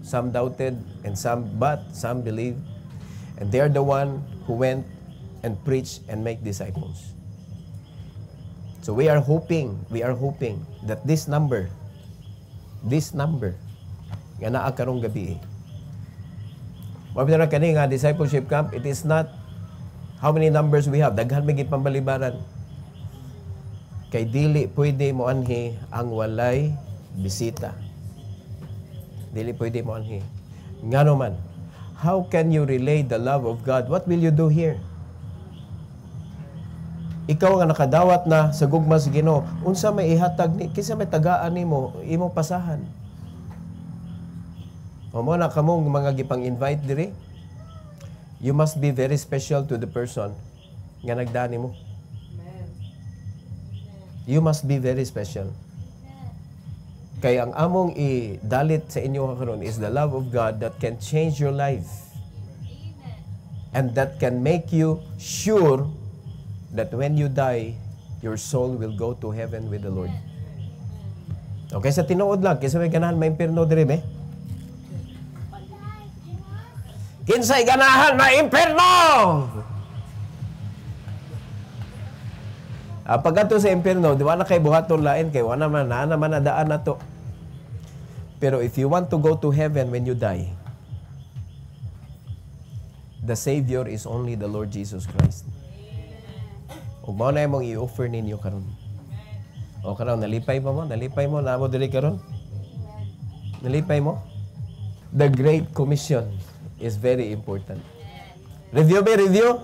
some doubted and some believed. And they are the one who went and preached and make disciples. So we are hoping that this number, nga naa karong gabi, mabita na kani nga discipleship camp, it is not how many numbers we have. Daghan may gipambalibaran. Kay dili pwede mo anhi ang walay bisita. Dili pwede mo anhi. Ngano man, how can you relay the love of God? What will you do here? Ikaw nga nakadawat na sa gugma sa Ginoo, unsa may ihatag ni, kinsa may tagaan nimo, imong pasahan. O mo na kamong mga gipang-invite diri, you must be very special to the person nga nagdani mo. You must be very special. Kaya ang among idalit sa inyo karon is the love of God that can change your life. And that can make you sure that when you die, your soul will go to heaven with the Lord. Okay, sa tinuod lang, kinsa may ganahan maimpierno diri be? Kinsay ganahan maimpierno? Pag ato sa impierno, di ba na kay buhaton lain kay wala man na daan na to. Pero if you want to go to heaven when you die, the Savior is only the Lord Jesus Christ. Ug mao na imong i-offer ninyo karon. O karon nalipay mo, namo diri karon. Nalipay mo. The Great Commission is very important. Review.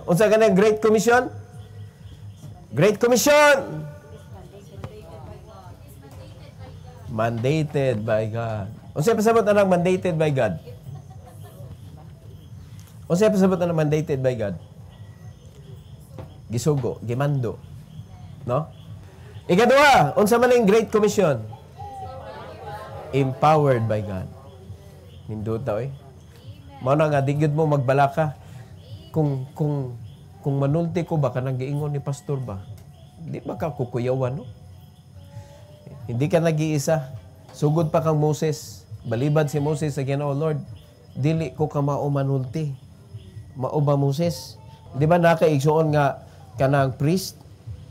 Unsa kanang Great Commission? Great Commission! Mandated by God. Unsa pasabot anang mandated by God? Unsa pasabot anang mandated by God? Gisugo, gimando. No? Ikaduha, unsa man ang Great Commission? Empowered by God. Nindot ta oy. Mao na nga digid mo magbalaka. Kung manulti ko ba kanang giingon ni pastor ba? Di ba ka kukuyawan, no? Hindi ka nag-iisa. Sugod pa kang Moses. Balibad si Moses sa Ginoo, Lord, dili ko ka mao manulti. Mao ba Moses? Di ba nakaigsuon nga kanang priest,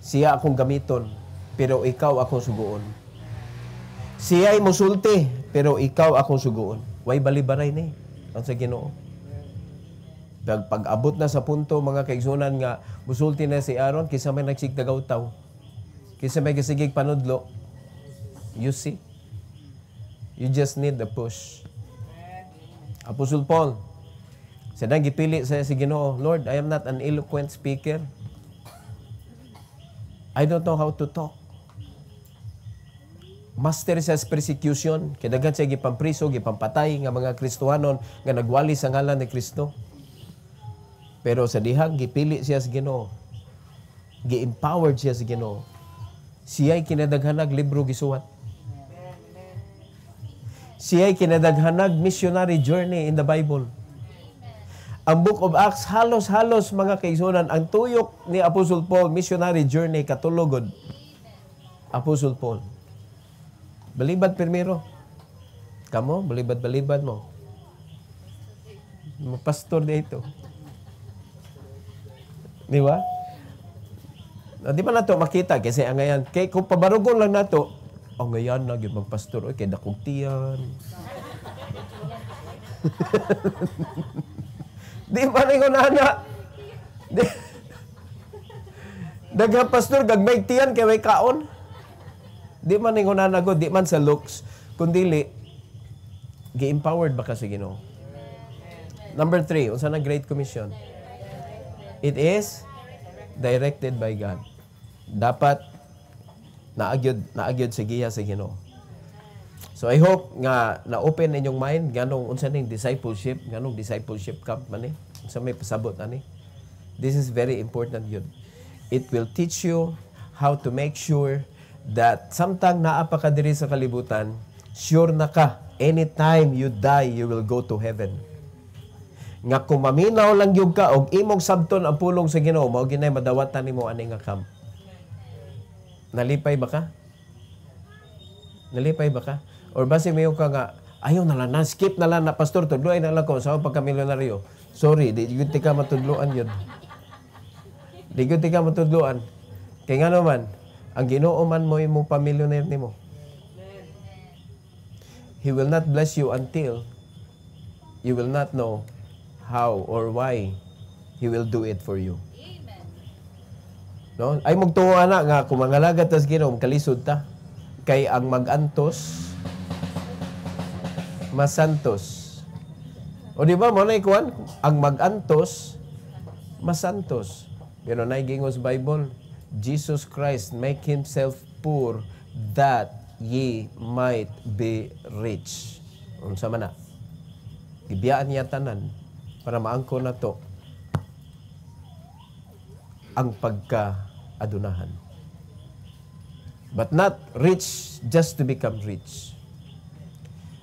siya akong gamiton, pero ikaw akong suguon. Siya ay musulti, pero ikaw akong suguon. Way balibaray ni ang sa Ginoo. Pag-abot na sa punto, mga kaigsunan nga, musulti na si Aaron, kisa may nagsigtagaw taw. Kisa may kasigig panudlo. You see? You just need the push. Apostle Paul, sadang gipili sa si Ginoo, Lord, I am not an eloquent speaker. I don't know how to talk. Master sa persecution, kadagan siya gipampriso, gipampatay nga mga Kristohanon nga nagwali sa ngalan ni Kristo. Pero sa dihang gipili siya sa Ginoo, gi-empowered siya sa Ginoo. Siya'y kinadaghanag libro gisuwat. Siya'y kinadaghanag missionary journey in the Bible. Ang Book of Acts, halos mga kaigsunan, ang tuyok ni Apostle Paul, missionary journey, katulogod. Apostle Paul. Balibad primero. Kamo, balibad mo. Pastor dito. Di ba? Di ba nato makita? Kasi ang ngayon, kay kung pabarugon lang nato, ang ngayon na yung magpastor, kay dakong tiyan. Di ba rin ko nana? Daghang pastor, gagmay tiyan, kay may kaon. Di man rin ko nana ko, di man sa looks, kundili, gi-empowered ba kasi Ginoo? Number 3, unsa na Great Commission? It is directed by God. Dapat naagyod sa giya sa Ginoo. So I hope nga na-open inyong mind nganong unsa ning discipleship camp man ni. Unsa may pasabot ani. This is very important yun. It will teach you how to make sure that samtang naa pa ka diri sa kalibutan, sure na ka anytime you die you will go to heaven. Nga kung maminaw lang yung ka og imong sabton ang pulong sa Ginoo, mao ginay madawatan nimo ani nga camp. Nalipay ba ka? Nalipay ba ka? Or base mayo ka nga ayaw na lang, skip na lang na pastor, tudloy na lang ko sa pagka-milyonaryo. Sorry, di gyud ka matudloan yun. Di gyud ka matudloan. Kay nga naman, ang Ginoo man mo imong pamilyoner nimo. He will not bless you until you will not know how or why He will do it for you. No? Ay magtuo ana nga kung mangalagat tas Ginoo kalisod ta. Kay ang magantos masantos. O di ba mo na ikuan? Ang magantos masantos. Pero na gingos Bible, Jesus Christ make Himself poor that ye might be rich. Unsa man na? Ibiyaan niya tanan para maangko na to ang pagka-adunahan. But not rich just to become rich.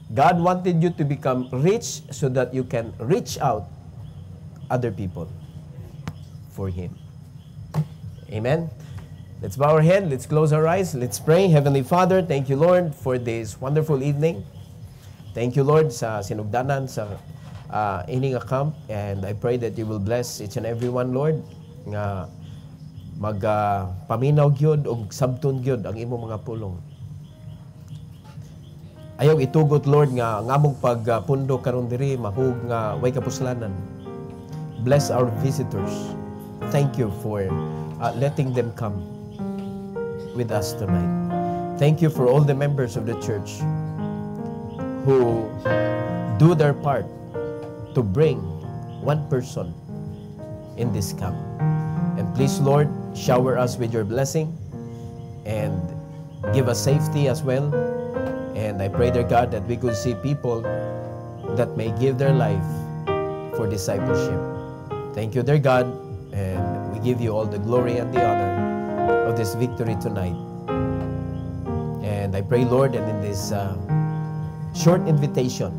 God wanted you to become rich so that you can reach out other people for Him. Amen? Let's bow our head. Let's close our eyes. Let's pray. Heavenly Father, thank you, Lord, for this wonderful evening. Thank you, Lord, sa sinugdanan sa ining camp. And I pray that you will bless each and every one, Lord, nga paminaw gyud og sabton gyud ang imong mga pulong. Ayaw itugot, Lord, nga ngamong pagpundo karon diri mahug nga way kapuslanan. Bless our visitors. Thank you for letting them come with us tonight. Thank you for all the members of the church who do their part to bring one person in this camp. And please, Lord, shower us with your blessing and give us safety as well. And I pray, dear God, that we could see people that may give their life for discipleship. Thank you, dear God, and we give you all the glory and the honor of this victory tonight. And I pray, Lord, that in this short invitation,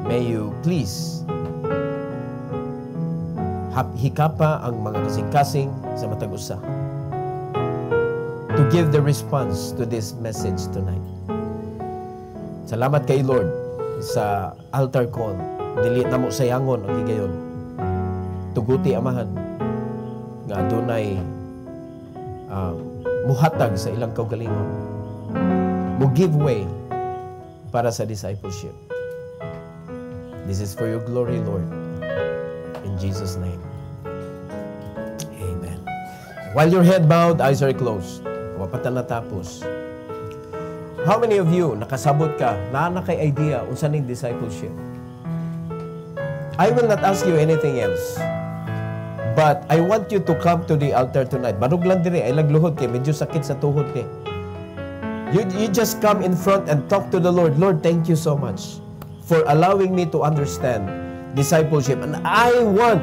may you please hikapa ang mga kasing-kasing sa matag usa to give the response to this message tonight. Salamat kay Lord sa altar call. Dili na mo sayangon ang higayon. Tuguti amahan nga adunay muhatag sa ilang kaugalingon. Mo give way para sa discipleship. This is for your glory, Lord. In Jesus' name. Amen. While your head bowed, eyes are closed. Wapatan na tapos. How many of you nakasabot ka na kay idea unsa ning discipleship? I will not ask you anything else. But I want you to come to the altar tonight. Barug lang diri ay lagluhod kay medyo sakit sa tuhod ni. You just come in front and talk to the Lord. Lord, thank you so much for allowing me to understand discipleship. And I want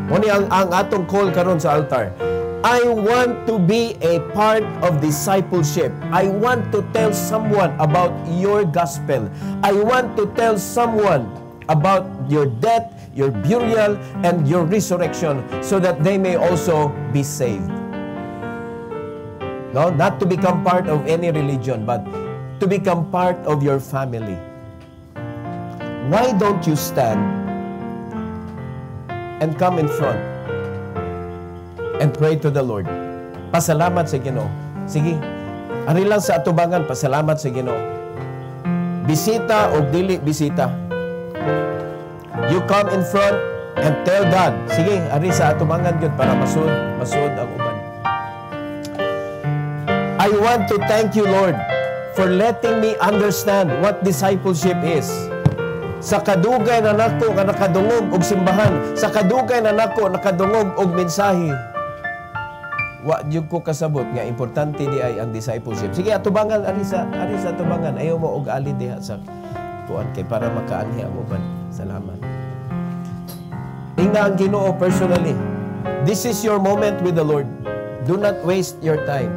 muni ang atong call karon sa altar. I want to be a part of discipleship. I want to tell someone about your gospel. I want to tell someone about your death, your burial, and your resurrection so that they may also be saved. No, not to become part of any religion, but to become part of your family. Why don't you stand and come in front and pray to the Lord? Pasalamat sa Ginoo. Sige, ari lang sa atubangan, pasalamat sa Ginoo. Bisita o dili bisita. You come in front and tell God. Sige, ari sa atubangan gyud para masud ang uban. I want to thank you, Lord, for letting me understand what discipleship is. Sa kadugay na nako nga nakadungog og simbahan, sa kadugay na nako nakadungog og mensahe. Wa jud ko kasabot nga importante di ay ang discipleship. Sige, atubangan ari sa atubangan. Ayaw mo og ali diha sa kuan kay para makaanhi ang uban. Salamat. Tingnan ang Ginoo personally. This is your moment with the Lord. Do not waste your time.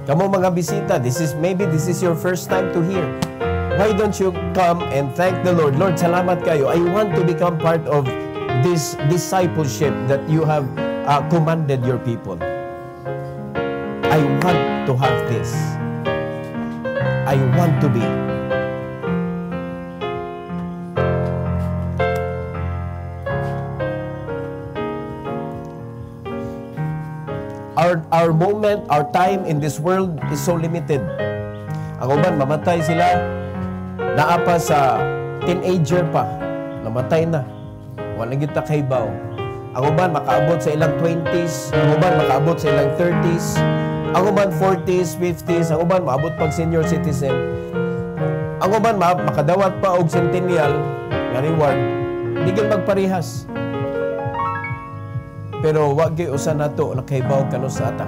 Kamo mga bisita, this is your first time to hear. Why don't you come and thank the Lord? Lord, salamat kayo. I want to become part of this discipleship that you have commanded your people. I want to have this. I want to be. our moment, our time in this world is so limited. Ang uban, mamatay sila, naapa sa teenager pa, namatay na. Walang kita kaybaw. Ang uban, makaabot sa ilang 20s, ang uban, makaabot sa ilang 30s, ang uban, 40s, 50s, ang uban, maabot pag senior citizen. Ang uban, makadawat pa og centennial nga reward, digil magparihas. Pero wag gyud usa nato nakaibaw kano sa ata.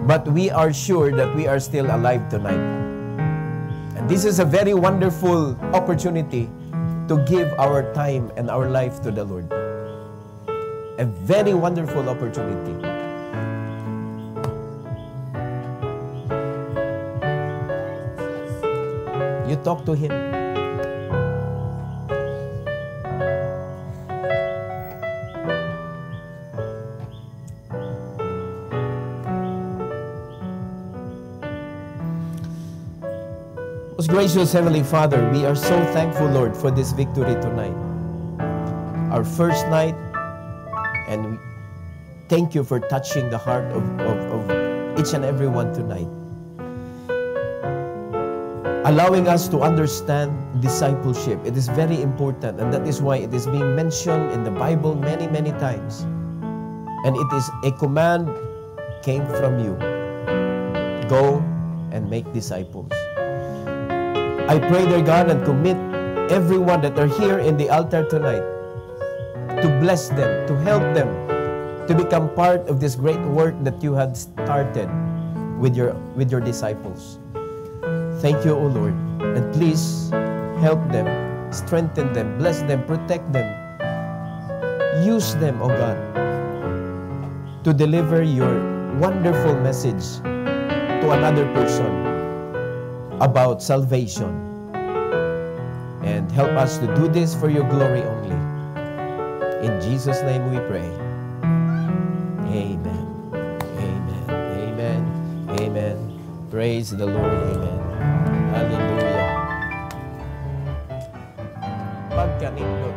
But we are sure that we are still alive tonight. And this is a very wonderful opportunity to give our time and our life to the Lord. A very wonderful opportunity. You talk to Him. Most gracious Heavenly Father, we are so thankful, Lord, for this victory tonight. Our first night, and we thank you for touching the heart of each and every one tonight. Allowing us to understand discipleship. It is very important, and that is why it is being mentioned in the Bible many, many times. And it is a command came from you. Go and make disciples. I pray, dear God, and commit everyone that are here in the altar tonight to bless them, to help them to become part of this great work that you had started with your disciples. Thank you, O Lord, and please help them, strengthen them, bless them, protect them. Use them, O God, to deliver your wonderful message to another person about salvation. And help us to do this for your glory only. In Jesus' name we pray. Amen. Amen. Amen. Amen. Praise the Lord. Amen. Hallelujah. Pagkanindot